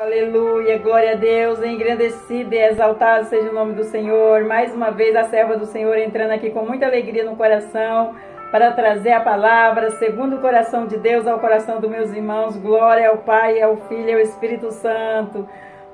Aleluia, glória a Deus, engrandecido e exaltado seja o nome do Senhor. Mais uma vez a serva do Senhor entrando aqui com muita alegria no coração para trazer a palavra segundo o coração de Deus ao coração dos meus irmãos. Glória ao Pai, ao Filho e ao Espírito Santo.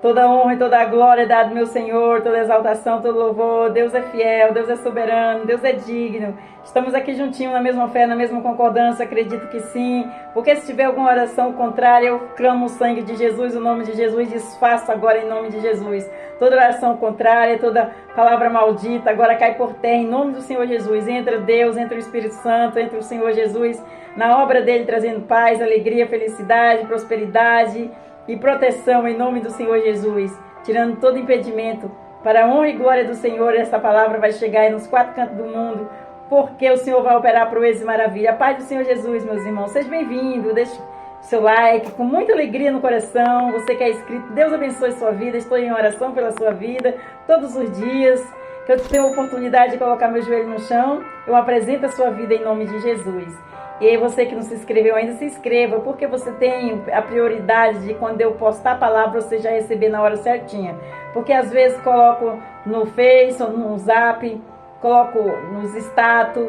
Toda honra e toda a glória é dada ao meu Senhor, toda exaltação, todo louvor. Deus é fiel, Deus é soberano, Deus é digno. Estamos aqui juntinhos na mesma fé, na mesma concordância, acredito que sim. Porque se tiver alguma oração contrária, eu clamo o sangue de Jesus, o nome de Jesus, desfaço agora em nome de Jesus. Toda oração contrária, toda palavra maldita, agora cai por terra em nome do Senhor Jesus. Entra Deus, entra o Espírito Santo, entra o Senhor Jesus na obra dele, trazendo paz, alegria, felicidade, prosperidade e proteção em nome do Senhor Jesus, tirando todo impedimento. Para a honra e glória do Senhor, essa palavra vai chegar nos quatro cantos do mundo, porque o Senhor vai operar proezas e maravilha. A paz do Senhor Jesus, meus irmãos, seja bem-vindo, deixe seu like, com muita alegria no coração. Você que é inscrito, Deus abençoe sua vida. Estou em oração pela sua vida, todos os dias que eu tenho a oportunidade de colocar meu joelho no chão, eu apresento a sua vida em nome de Jesus. E aí você que não se inscreveu ainda, se inscreva, porque você tem a prioridade de quando eu postar a palavra, você já receber na hora certinha. Porque às vezes coloco no Face ou no Zap, coloco nos status,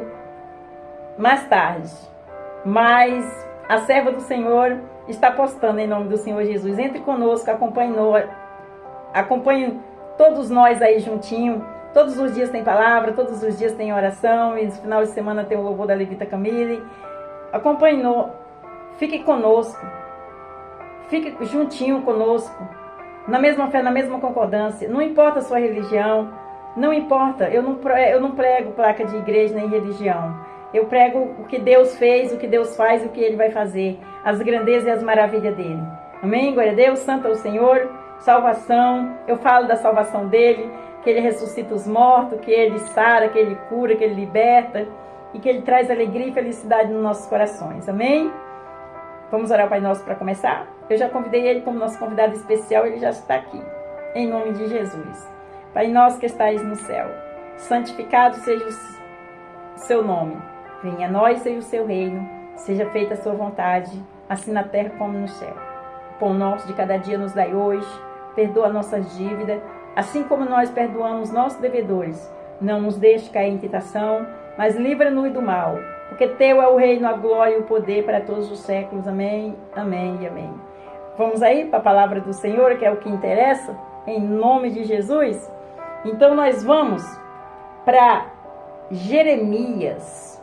mais tarde. Mas a serva do Senhor está postando em nome do Senhor Jesus. Entre conosco, acompanhe todos nós aí juntinho. Todos os dias tem palavra, todos os dias tem oração, e no final de semana tem o louvor da Levita Camille. Acompanhe, fique conosco, fique juntinho conosco, na mesma fé, na mesma concordância. Não importa a sua religião, não importa, eu não prego placa de igreja nem religião. Eu prego o que Deus fez, o que Deus faz e o que Ele vai fazer, as grandezas e as maravilhas dele. Amém? Glória a Deus, santo é o Senhor, salvação, eu falo da salvação dele, que Ele ressuscita os mortos, que Ele sara, que Ele cura, que Ele liberta e que Ele traz alegria e felicidade nos nossos corações. Amém? Vamos orar ao Pai Nosso para começar? Eu já convidei Ele como nosso convidado especial, Ele já está aqui. Em nome de Jesus. Pai Nosso que estais no céu, santificado seja o seu nome. Venha a nós, seja o seu reino, seja feita a sua vontade, assim na terra como no céu. O pão nosso de cada dia nos dai hoje, perdoa nossas dívidas, assim como nós perdoamos nossos devedores. Não nos deixe cair em tentação, mas livra-nos do mal. Porque teu é o reino, a glória e o poder para todos os séculos. Amém, amém e amém. Vamos aí para a palavra do Senhor, que é o que interessa, em nome de Jesus. Então nós vamos para Jeremias,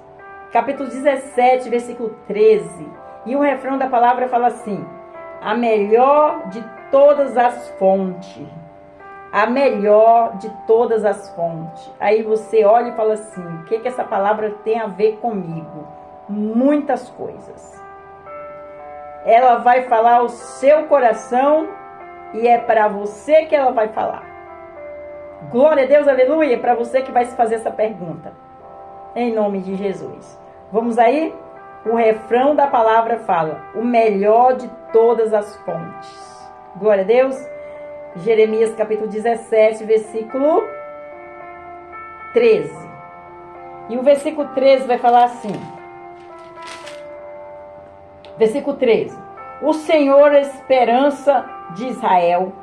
capítulo 17, versículo 13. E o refrão da palavra fala assim: a melhor de todas as fontes. A melhor de todas as fontes. Aí você olha e fala assim: o que essa palavra tem a ver comigo? Muitas coisas. Ela vai falar o seu coração e é para você que ela vai falar. Glória a Deus, aleluia, é para você que vai se fazer essa pergunta. Em nome de Jesus. Vamos aí? O refrão da palavra fala: o melhor de todas as fontes. Glória a Deus. Jeremias capítulo 17, versículo 13. E o versículo 13 vai falar assim. Versículo 13. O Senhor é a esperança de Israel.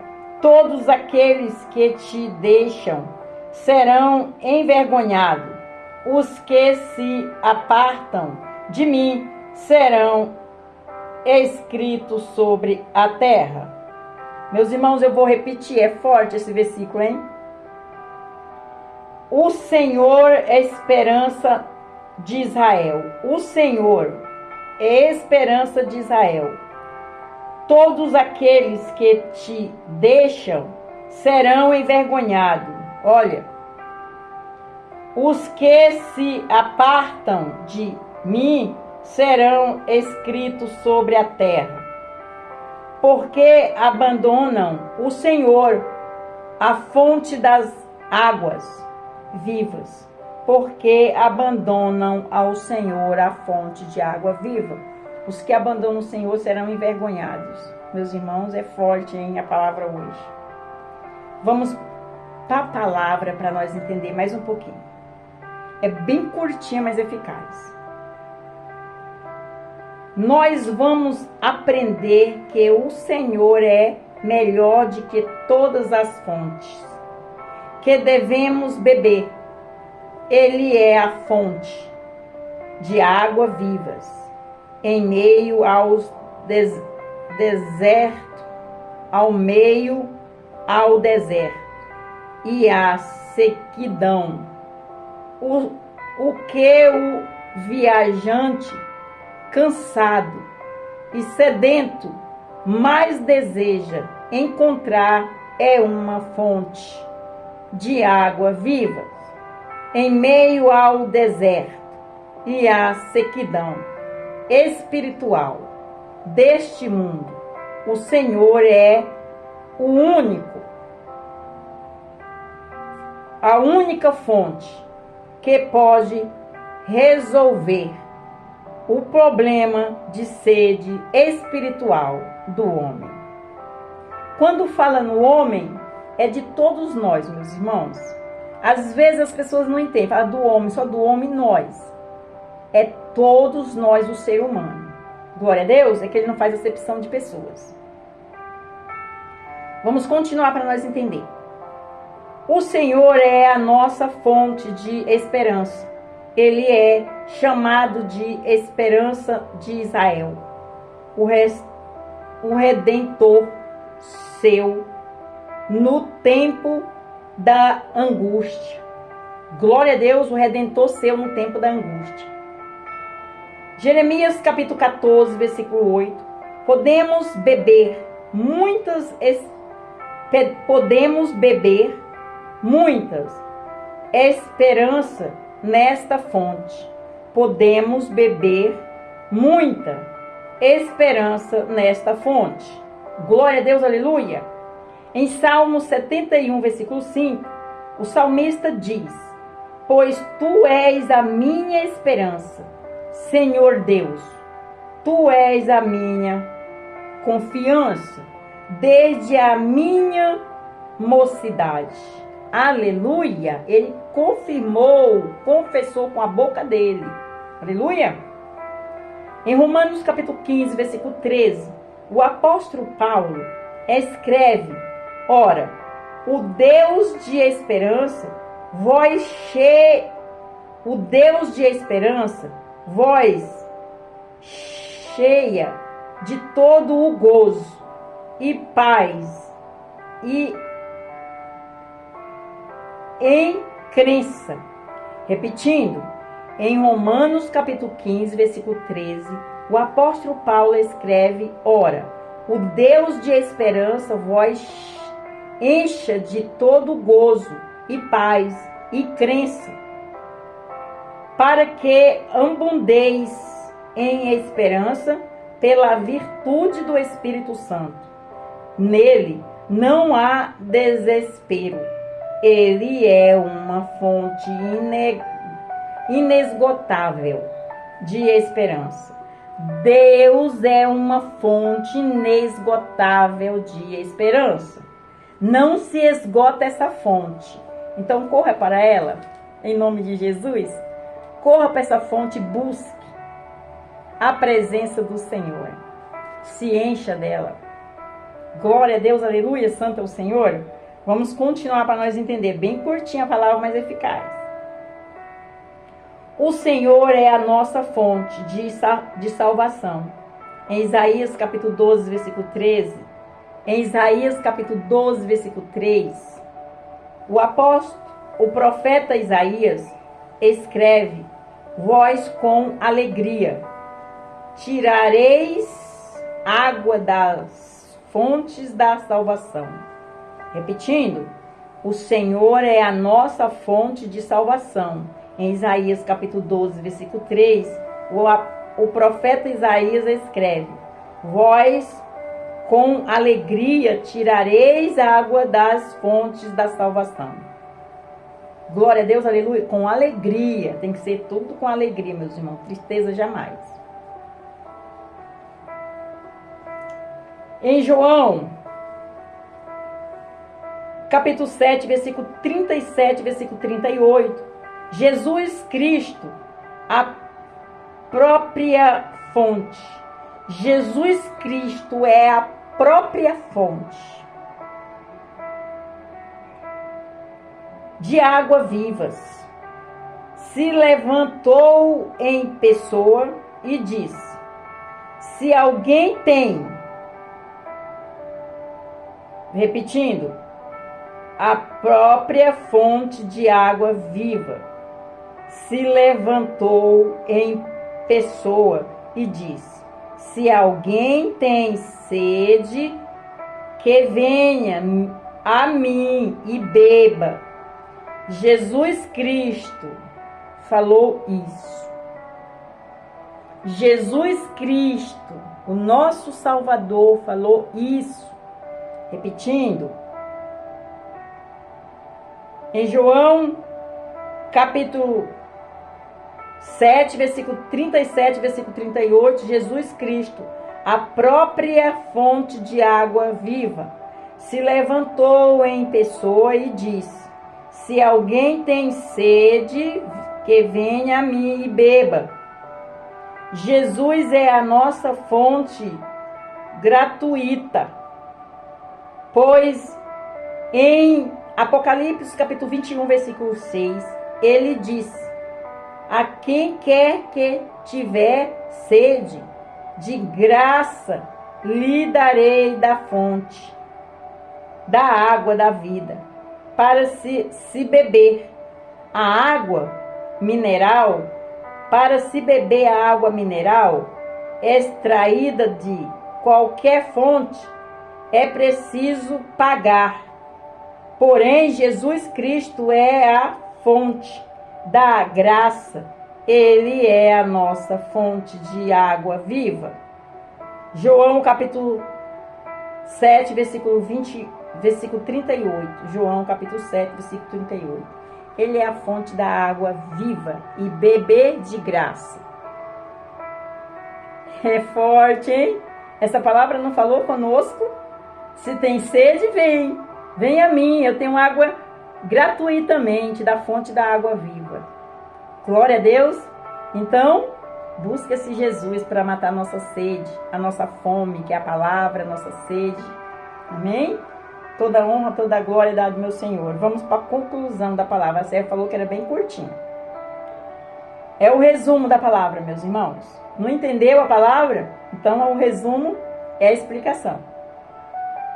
Todos aqueles que te deixam serão envergonhados. Os que se apartam de mim serão escritos sobre a terra. Meus irmãos, eu vou repetir, é forte esse versículo, hein? O Senhor é a esperança de Israel. O Senhor é a esperança de Israel. Todos aqueles que te deixam serão envergonhados. Olha, os que se apartam de mim serão escritos sobre a terra. Porque abandonam o Senhor, a fonte das águas vivas. Porque abandonam ao Senhor a fonte de água viva. Os que abandonam o Senhor serão envergonhados. Meus irmãos, é forte, hein, a palavra hoje. Vamos para a palavra para nós entender mais um pouquinho. É bem curtinha, mas eficaz. nós vamos aprender que o Senhor é melhor do que todas as fontes que devemos beber. Ele é a fonte de água vivas em meio aos deserto, ao deserto e à sequidão. O que o viajante cansado e sedento mais deseja encontrar é uma fonte de água viva em meio ao deserto e à sequidão espiritual deste mundo. O Senhor é a única fonte que pode resolver o problema de sede espiritual do homem. Quando fala no homem, é de todos nós, meus irmãos. Às vezes as pessoas não entendem, fala do homem, só do homem nós. É todos nós, o ser humano. Glória a Deus, é que ele não faz acepção de pessoas. Vamos continuar para nós entender. O Senhor é a nossa fonte de esperança. Ele é chamado de esperança de Israel. O Redentor seu no tempo da angústia. Glória a Deus, o Redentor seu no tempo da angústia. Jeremias capítulo 14, versículo 8. Podemos beber muitas esperança nesta fonte. Podemos beber muita esperança nesta fonte. Glória a Deus, aleluia. Em Salmo 71, versículo 5, o salmista diz: pois tu és a minha esperança, Senhor Deus, tu és a minha confiança, desde a minha mocidade. Aleluia! Ele confessou com a boca dele. Aleluia! Em Romanos capítulo 15, versículo 13, o apóstolo Paulo escreve: ora, o Deus de esperança, vós cheia de todo o gozo e paz e em crença. Repetindo, em Romanos capítulo 15, versículo 13, o apóstolo Paulo escreve: ora, o Deus de esperança vós encha de todo gozo e paz e crença, para que abundeis em esperança pela virtude do Espírito Santo. Nele não há desespero. Ele é uma fonte inesgotável de esperança. Deus é uma fonte inesgotável de esperança. Não se esgota essa fonte. Então corra para ela, em nome de Jesus. Corra para essa fonte e busque a presença do Senhor. Se encha dela. Glória a Deus, aleluia, santo é o Senhor. Vamos continuar para nós entender. Bem curtinha a palavra, mas eficaz. O Senhor é a nossa fonte de salvação. Em Isaías capítulo 12, versículo 13. Em Isaías capítulo 12, versículo 3. O profeta Isaías escreve: vós com alegria tirareis água das fontes da salvação. Repetindo, o Senhor é a nossa fonte de salvação. Em Isaías capítulo 12, versículo 3, o profeta Isaías escreve: vós com alegria tirareis água das fontes da salvação. Glória a Deus, aleluia. Com alegria, tem que ser tudo com alegria, meus irmãos, tristeza jamais. Em João capítulo 7, versículo 37, versículo 38, Jesus Cristo, a própria fonte. Jesus Cristo é a própria fonte de água vivas, se levantou em pessoa e disse: se alguém tem, repetindo, a própria fonte de água viva, se levantou em pessoa e disse: se alguém tem sede, que venha a mim e beba. Jesus Cristo falou isso. Jesus Cristo, o nosso Salvador, falou isso. Repetindo, em João, capítulo 7, versículo 37, versículo 38, Jesus Cristo, a própria fonte de água viva, se levantou em pessoa e disse: se alguém tem sede, que venha a mim e beba. Jesus é a nossa fonte gratuita, pois em Apocalipse capítulo 21, versículo 6, ele diz: a quem quer que tiver sede, de graça lhe darei da fonte, da água da vida, para se beber. A água mineral, para se beber a água mineral, extraída de qualquer fonte, é preciso pagar. Porém, Jesus Cristo é a fonte da graça. Ele é a nossa fonte de água viva. João capítulo 7, versículo 38. João capítulo 7, versículo 38. Ele é a fonte da água viva e beber de graça. É forte, hein? Essa palavra não falou conosco? Se tem sede, vem. Vem a mim, eu tenho água gratuitamente da fonte da água viva. Glória a Deus. Então, busca esse Jesus para matar a nossa sede, a nossa fome, que é a palavra, a nossa sede. Amém? Toda honra, toda glória dada ao meu Senhor. Vamos para a conclusão da palavra. A Sérgio falou que era bem curtinho. É o resumo da palavra, meus irmãos. Não entendeu a palavra? Então, o resumo é a explicação.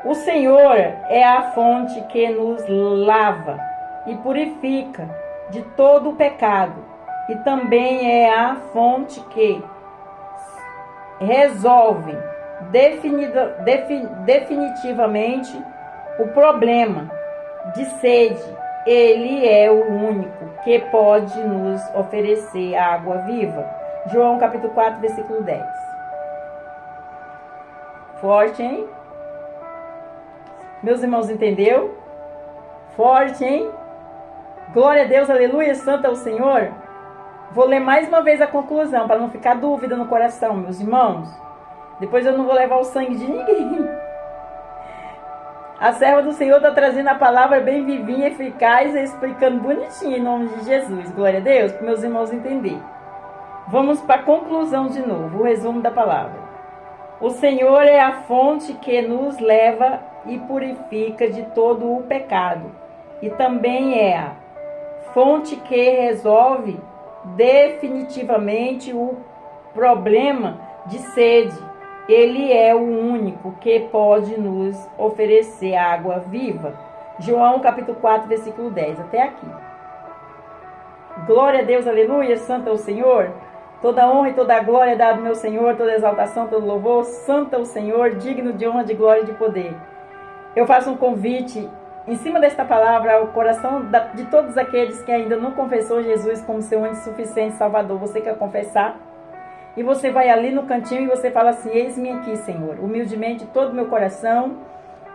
O Senhor é a fonte que nos lava e purifica de todo o pecado. E também é a fonte que resolve definitivamente o problema de sede. Ele é o único que pode nos oferecer água viva. João capítulo 4, versículo 10. Forte, hein? Meus irmãos, entendeu? Forte, hein? Glória a Deus, aleluia, santo é o Senhor. Vou ler mais uma vez a conclusão, para não ficar dúvida no coração, meus irmãos. Depois eu não vou levar o sangue de ninguém. A serva do Senhor está trazendo a palavra bem vivinha, eficaz, e explicando bonitinho em nome de Jesus. Glória a Deus, para meus irmãos entenderem. Vamos para a conclusão de novo, o resumo da palavra. O Senhor é a fonte que nos leva e purifica de todo o pecado. E também é a fonte que resolve definitivamente o problema de sede. Ele é o único que pode nos oferecer água viva. João capítulo 4, versículo 10, até aqui. Glória a Deus, aleluia, santo é o Senhor. Toda honra e toda glória é dada ao meu Senhor, toda exaltação, todo louvor, santo é o Senhor, digno de honra, de glória e de poder. Eu faço um convite, em cima desta palavra, ao coração de todos aqueles que ainda não confessou Jesus como seu único e suficiente Salvador. Você quer confessar? E você vai ali no cantinho e você fala assim: eis-me aqui, Senhor. Humildemente, todo o meu coração,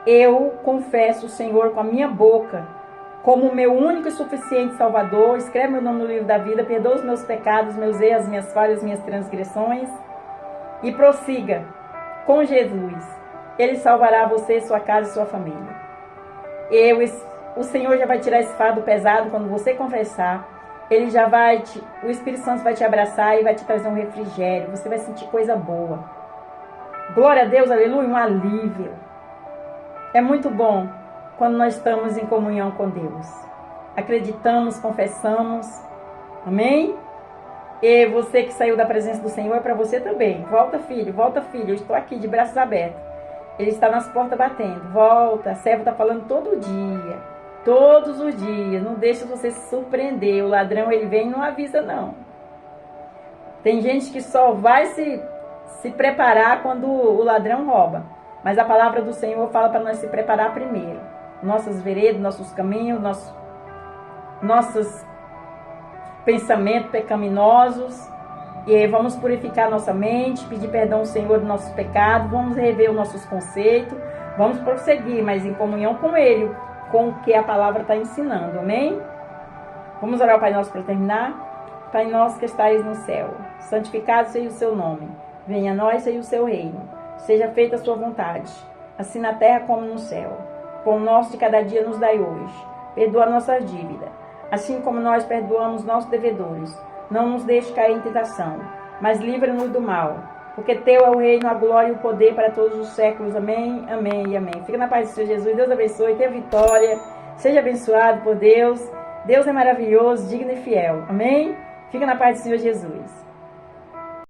eu confesso o Senhor com a minha boca, como meu único e suficiente Salvador. Escreve meu nome no livro da vida, perdoa os meus pecados, meus erros, minhas falhas, minhas transgressões. E prossiga com Jesus. Ele salvará você, sua casa e sua família. O Senhor já vai tirar esse fardo pesado quando você confessar. Ele já vai, o Espírito Santo vai te abraçar e vai te trazer um refrigério. Você vai sentir coisa boa. Glória a Deus, aleluia, um alívio. É muito bom quando nós estamos em comunhão com Deus. Acreditamos, confessamos. Amém? E você que saiu da presença do Senhor, é para você também. Volta, filho, eu estou aqui de braços abertos. Ele está nas portas batendo. Volta, a serva está falando todo dia. Todos os dias. Não deixa você se surpreender. O ladrão, ele vem e não avisa, não. Tem gente que só vai se preparar quando o ladrão rouba. Mas a palavra do Senhor fala para nós se preparar primeiro. Nossas veredas, nossos caminhos, nossos pensamentos pecaminosos. E aí vamos purificar nossa mente, pedir perdão ao Senhor dos nossos pecados, vamos rever os nossos conceitos, vamos prosseguir, mas em comunhão com Ele, com o que a palavra está ensinando, amém? Vamos orar ao Pai Nosso para terminar? Pai nosso que estais no céu, santificado seja o seu nome, venha a nós seja o seu reino, seja feita a sua vontade, assim na terra como no céu. Pão nosso de cada dia nos dai hoje, perdoa a nossa dívida, assim como nós perdoamos nossos devedores. Não nos deixe cair em tentação, mas livra-nos do mal. Porque teu é o reino, a glória e o poder para todos os séculos. Amém, amém e amém. Fica na paz do Senhor Jesus. Deus abençoe, tenha vitória. Seja abençoado por Deus. Deus é maravilhoso, digno e fiel. Amém? Fica na paz do Senhor Jesus.